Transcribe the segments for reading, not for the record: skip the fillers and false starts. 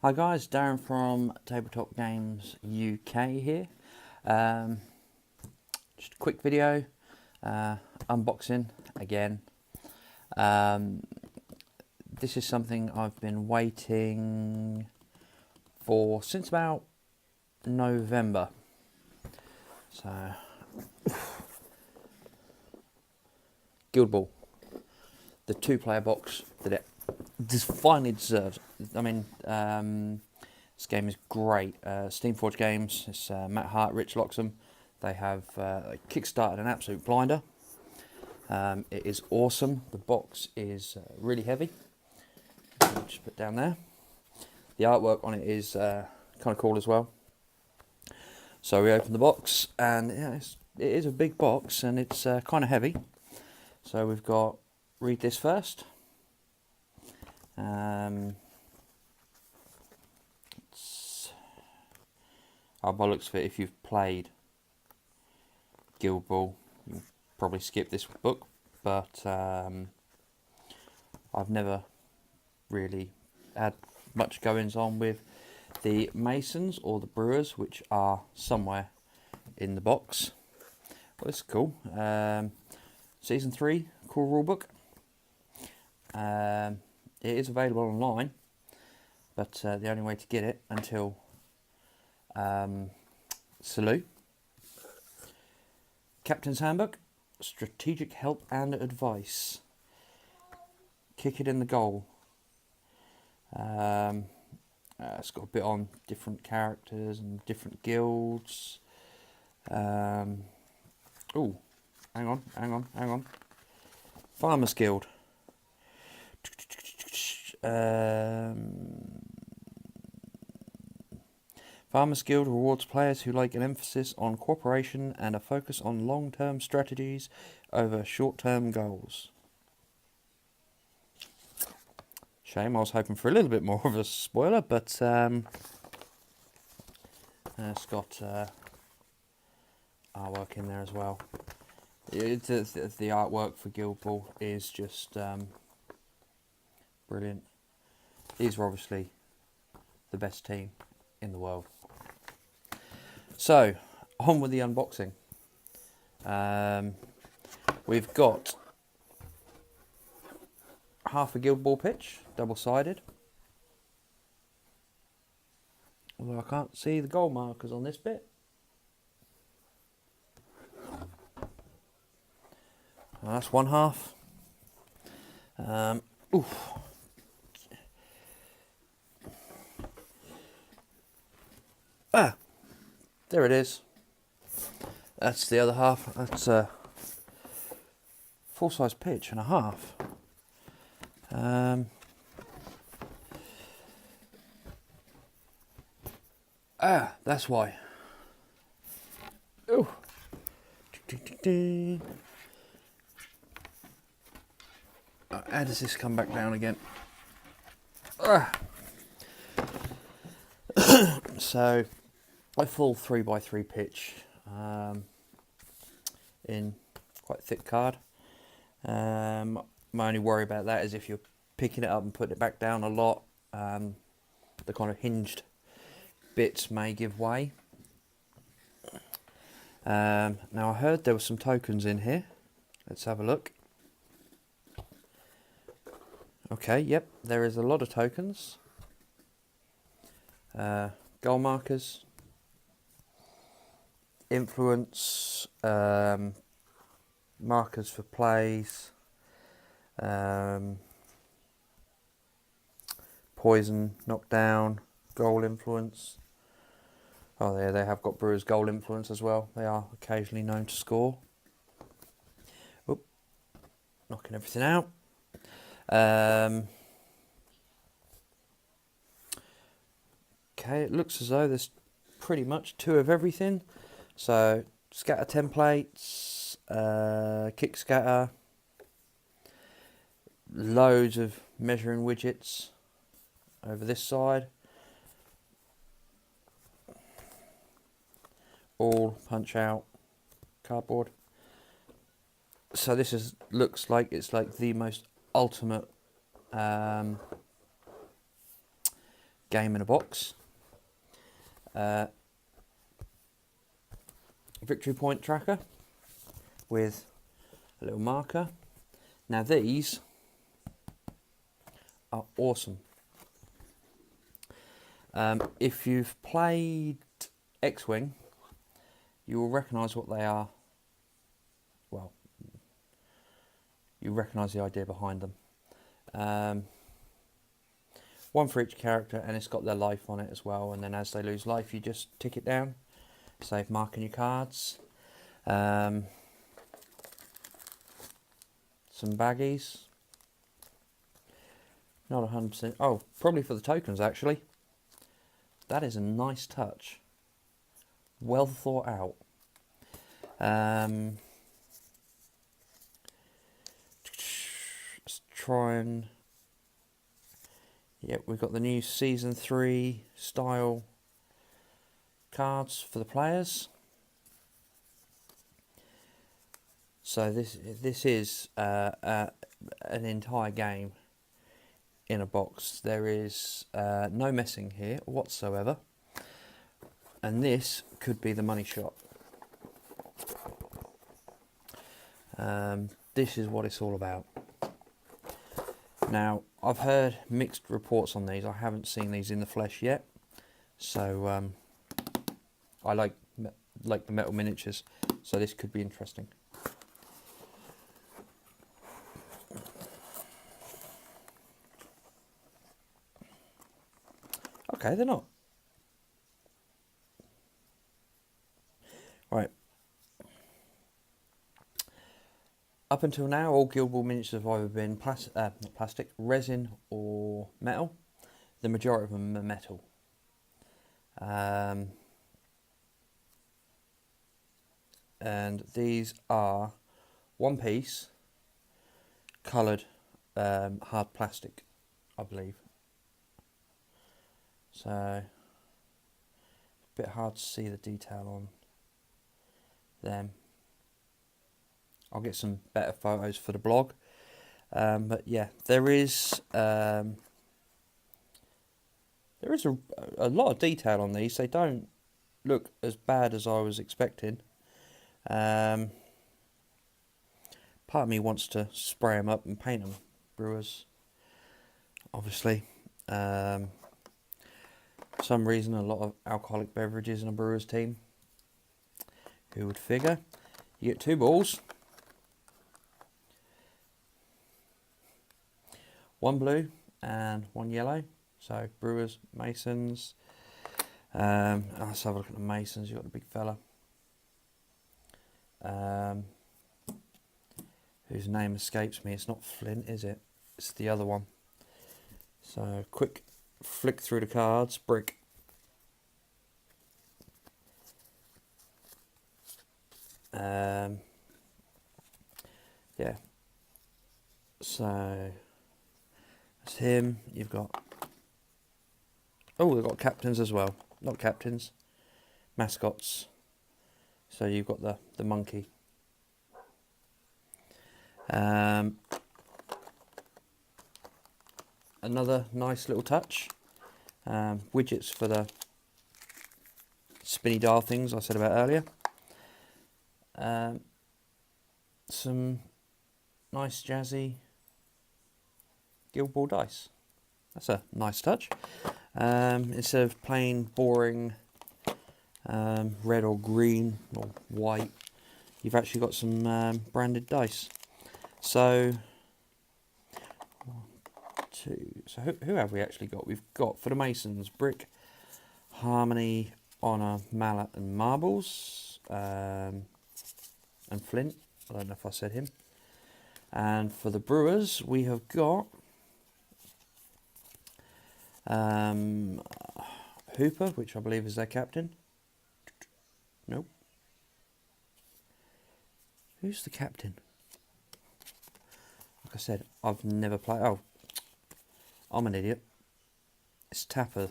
Hi guys, Darren from Tabletop Games UK here. Um, just a quick video, unboxing again. Um, this is something I've been waiting for since about November. So, Guild Ball, the two-player box that it finally deserves. I mean, this game is great. Steamforged Games, it's Matt Hart, Rich Loxham. They have kickstarted an absolute blinder. It is awesome. The box is really heavy. I'll just put it down there. The artwork on it is kind of cool as well. So we open the box, and yeah, it is a big box, and it's kind of heavy. So we've got, read this first. By looks of it, if you've played Guild Ball, you'll probably skip this book, but I've never really had much goings on with the Masons or the Brewers, which are somewhere in the box. Well, this is cool. Season 3, cool rulebook. It is available online, but the only way to get it until Salute. Captain's Handbook, Strategic Help and Advice. Kick it in the goal. It's got a bit on different characters and different guilds. Oh, hang on. Farmers Guild. Farmers Guild rewards players who like an emphasis on cooperation and a focus on long-term strategies over short-term goals. Shame, I was hoping for a little bit more of a spoiler, but it's got artwork in there as well. The artwork for Guild Ball is just brilliant. These are obviously the best team in the world. So, on with the unboxing. We've got half a Guild Ball pitch, double-sided. Although I can't see the goal markers on this bit. Well, that's one half. There it is. That's the other half. That's a full-size pitch and a half. That's why. Oh. How does this come back down again? So, a full 3x3 pitch in quite thick card. My only worry about that is if you're picking it up and putting it back down a lot, the kind of hinged bits may give way. Now I heard there were some tokens in here. Let's have a look. Okay, yep, there is a lot of tokens. Goal markers, influence, markers for plays, poison, knockdown, goal influence. Oh, there they have got Brewers goal influence as well. They are occasionally known to score. Oop, knocking everything out. Okay, it looks as though there's pretty much 2 of everything. So, scatter templates, kick scatter, loads of measuring widgets over this side. All punch out cardboard. So this looks like it's like the most ultimate game in a box. Victory point tracker with a little marker. Now these are awesome. If you've played X-Wing, you will recognise what they are. Well, you recognise the idea behind them. One for each character, and it's got their life on it as well, and then as they lose life you just tick it down, save marking your cards. Some baggies, not 100%, oh, probably for the tokens actually. That is a nice touch, well thought out. Let's try and, yeah, we've got the new Season 3 style cards for the players. So this is an entire game in a box. There is no messing here whatsoever, and this could be the money shot. This is what it's all about. Now, I've heard mixed reports on these. I haven't seen these in the flesh yet, so I like the metal miniatures, so this could be interesting. Okay, they're not. Right. Up until now, all Guild Ball miniatures have either been not plastic, resin or metal. The majority of them are metal. And these are one piece, coloured hard plastic, I believe. So, a bit hard to see the detail on them. I'll get some better photos for the blog. But yeah, there is a lot of detail on these. They don't look as bad as I was expecting. Part of me wants to spray them up and paint them. Brewers, obviously. For some reason, a lot of alcoholic beverages in a Brewers team. Who would figure? You get 2 balls. One blue and one yellow. So Brewers, Masons. Let's have a look at the Masons. You've got the big fella. Whose name escapes me. It's not Flint, is it? It's the other one. So quick flick through the cards. Brick. Yeah. So that's him. You've got, oh, we've got captains as well. Not captains, mascots. So you've got the monkey. Another nice little touch. Widgets for the spinny dial things I said about earlier. Some nice jazzy Guild Ball dice. That's a nice touch. Instead of plain boring red or green or white, you've actually got some branded dice. So, 1, 2. So who have we actually got? We've got, for the Masons, Brick, Harmony, Honour, Mallet and Marbles, and Flint. I don't know if I said him. And for the Brewers, we have got Hooper, which I believe is their captain. Nope. Who's the captain? Like I said, I've never played. Oh, I'm an idiot. It's Tapper.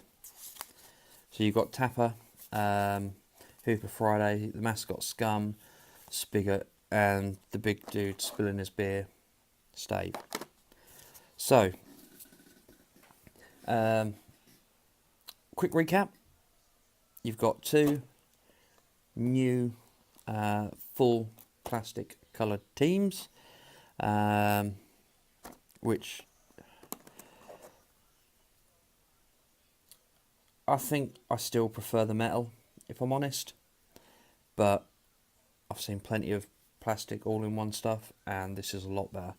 So you've got Tapper, Hooper Friday, the mascot Scum, Spigot, and the big dude spilling his beer, Stave. So, quick recap. You've got 2 new full plastic coloured teams, which I think I still prefer the metal, if I'm honest, but I've seen plenty of plastic all-in-one stuff, and this is a lot better.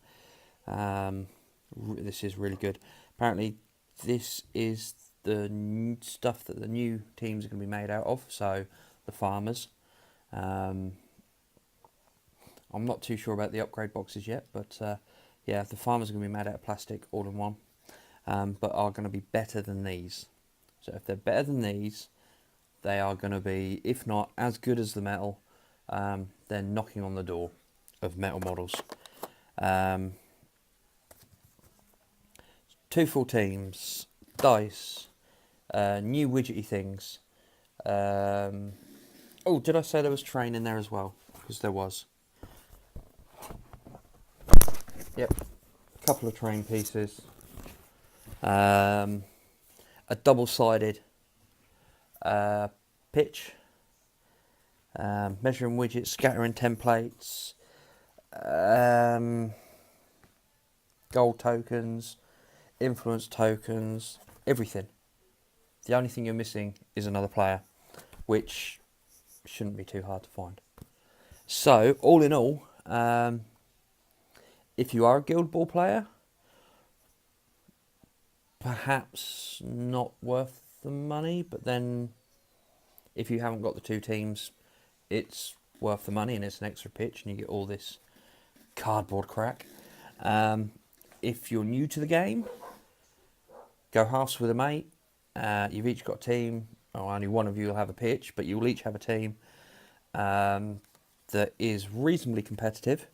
This is really good. Apparently, this is the stuff that the new teams are going to be made out of, so the farmers. I'm not too sure about the upgrade boxes yet, but yeah, the farmers are going to be made out of plastic all-in-one, but are going to be better than these. So if they're better than these, they are going to be, if not as good as the metal, they're knocking on the door of metal models. 2 full teams, dice, new widgety things. Oh, did I say there was train in there as well? Because there was. Yep, a couple of train pieces. A double-sided pitch, measuring widgets, scattering templates, gold tokens, influence tokens, everything. The only thing you're missing is another player, which shouldn't be too hard to find. So, all in all, if you are a Guild Ball player, perhaps not worth the money, but then if you haven't got the 2 teams, it's worth the money and it's an extra pitch and you get all this cardboard crack. If you're new to the game, go halves with a mate. You've each got a team. Only one of you will have a pitch, but you'll each have a team that is reasonably competitive.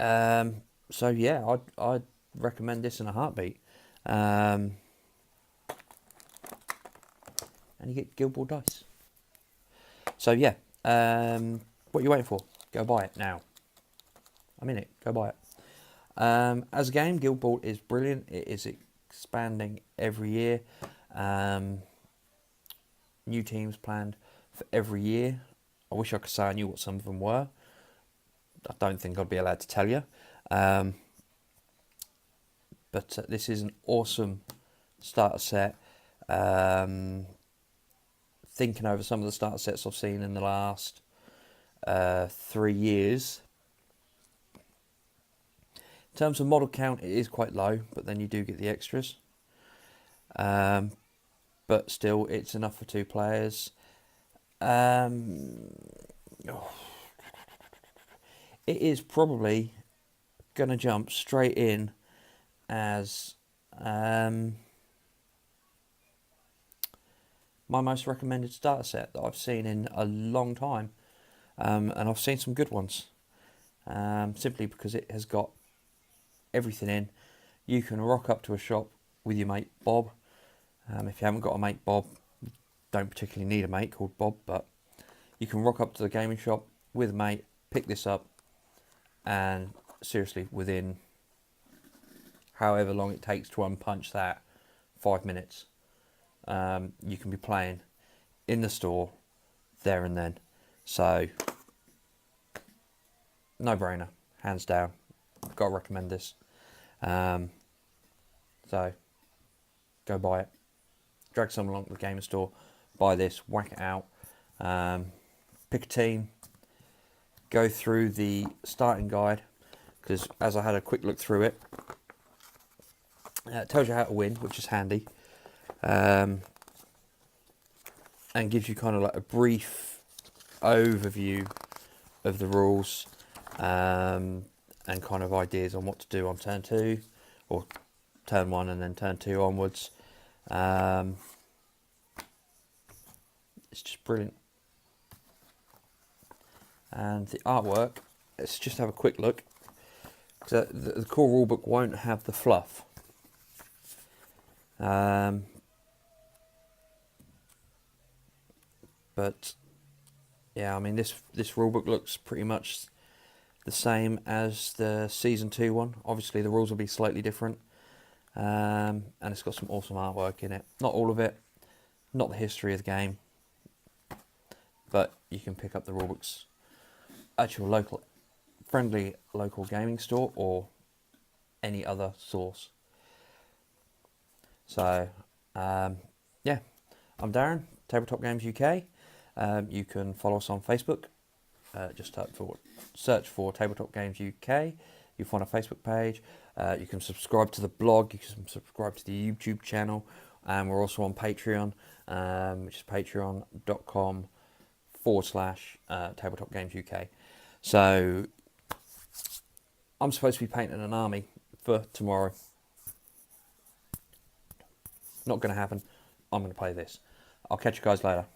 So yeah, I'd recommend this in a heartbeat. And you get Guild Ball dice. So yeah, what are you waiting for? Go buy it now. I'm in it. Go buy it. As a game, Guild Ball is brilliant. It is expanding every year. New teams planned for every year. I wish I could say I knew what some of them were. I don't think I'd be allowed to tell you. But this is an awesome starter set. Thinking over some of the starter sets I've seen in the last 3 years. In terms of model count, it is quite low, but then you do get the extras. But still, it's enough for 2 players. It is probably going to jump straight in as my most recommended starter set that I've seen in a long time. And I've seen some good ones. Simply because it has got everything in. You can rock up to a shop with your mate Bob. If you haven't got a mate Bob, you don't particularly need a mate called Bob, but you can rock up to the gaming shop with a mate, pick this up, and seriously, within however long it takes to unpunch that, 5 minutes, you can be playing in the store there and then. So, no brainer, hands down. I've got to recommend this. So, go buy it. Drag someone along to the gaming store, buy this, whack it out, pick a team, go through the starting guide, because as I had a quick look through it, it tells you how to win, which is handy, and gives you kind of like a brief overview of the rules, and kind of ideas on what to do on turn 2, or turn 1 and then turn 2 onwards. It's just brilliant. And the artwork, let's just have a quick look. So the core rulebook won't have the fluff. But yeah, I mean this rulebook looks pretty much the same as the Season 2 one. Obviously the rules will be slightly different. and it's got some awesome artwork in it. Not all of it, not the history of the game, but you can pick up the rulebooks at your friendly local gaming store or any other source. So, yeah, I'm Darren, Tabletop Games UK. You can follow us on Facebook. Just search for Tabletop Games UK. You'll find a Facebook page. You can subscribe to the blog. You can subscribe to the YouTube channel. And we're also on Patreon, which is patreon.com/Tabletop Games UK. So I'm supposed to be painting an army for tomorrow. Not going to happen. I'm going to play this. I'll catch you guys later.